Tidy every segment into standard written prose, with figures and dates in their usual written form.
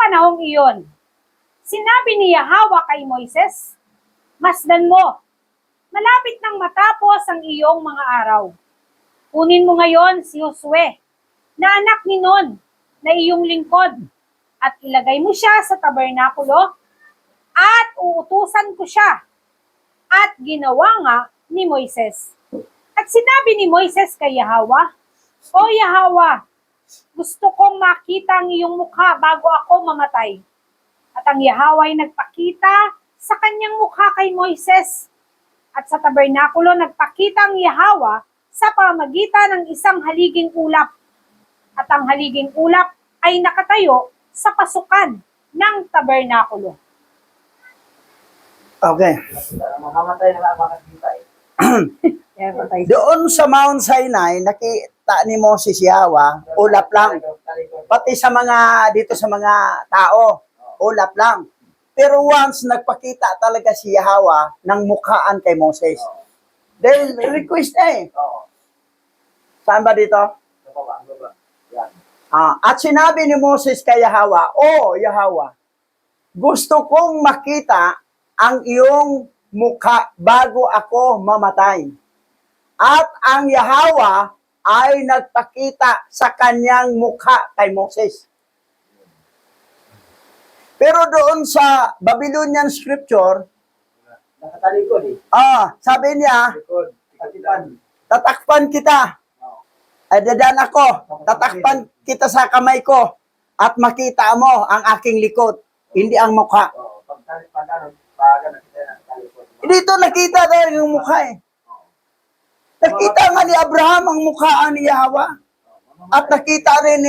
panahong iyon, sinabi ni Yahweh kay Moises, masdan mo, malapit nang matapos ang iyong mga araw. Kunin mo ngayon si Josue, na anak ni Nun, na iyong lingkod, at ilagay mo siya sa tabernakulo, at uutusan ko siya. At ginawa nga ni Moises. At sinabi ni Moises kay Yahweh, O Yahweh, gusto kong makita ang iyong mukha bago ako mamatay. At ang Yahweh ay nagpakita sa kanyang mukha kay Moises. At sa tabernakulo nagpakita ang Yahweh sa pamamagitan ng isang haliging ulap. At ang haliging ulap ay nakatayo sa pasukan ng tabernakulo. Okay. Mamamatay na lang makakita eh. Doon sa Mount Sinai, nakita ni Moses Yahweh, ulap lang. Pati sa mga, dito sa mga tao, ulap lang. Pero once nagpakita talaga si Yahweh ng mukhaan kay Moses. Then, request eh. Saan ba dito? At sinabi ni Moses kay Yahweh, O Yahweh, gusto kong makita ang iyong mukha bago ako mamatay. At ang Yahweh ay nagpakita sa kanyang mukha kay Moses. Pero doon sa Babylonian scripture, Nakatalikod eh. sabi niya, Likod. Katipan. tatakpan kita. Ay dadan ako, tatakpan kita sa kamay ko at makita mo ang aking likod, hindi ang mukha. Pag nakita na talikod. Dito nakita tayo yung mukha eh. Nakita nga ni Abraham ang mukha ni Yahweh. At nakita rin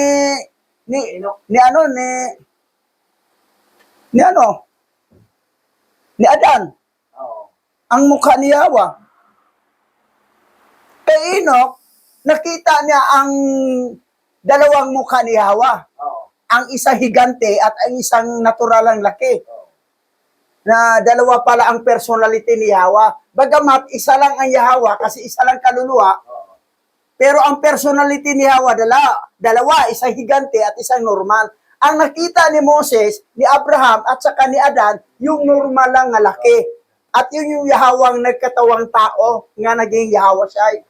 ni Adan, ang mukha ni Yahweh. Kay Enoch, nakita niya ang dalawang mukha ni Yahweh. Ang isa higante at ang isang naturalang laki. Na dalawa pala ang personality ni Yahweh. Bagamat isa lang ang Yahweh kasi isa lang kaluluwa, pero ang personality ni Yahweh dalawa, isang higante at isang normal. Ang nakita ni Moses, ni Abraham at saka ni Adan, yung normal lang na laki. At yun yung Yahweh ang nagkatawang tao nga naging Yahweh siya.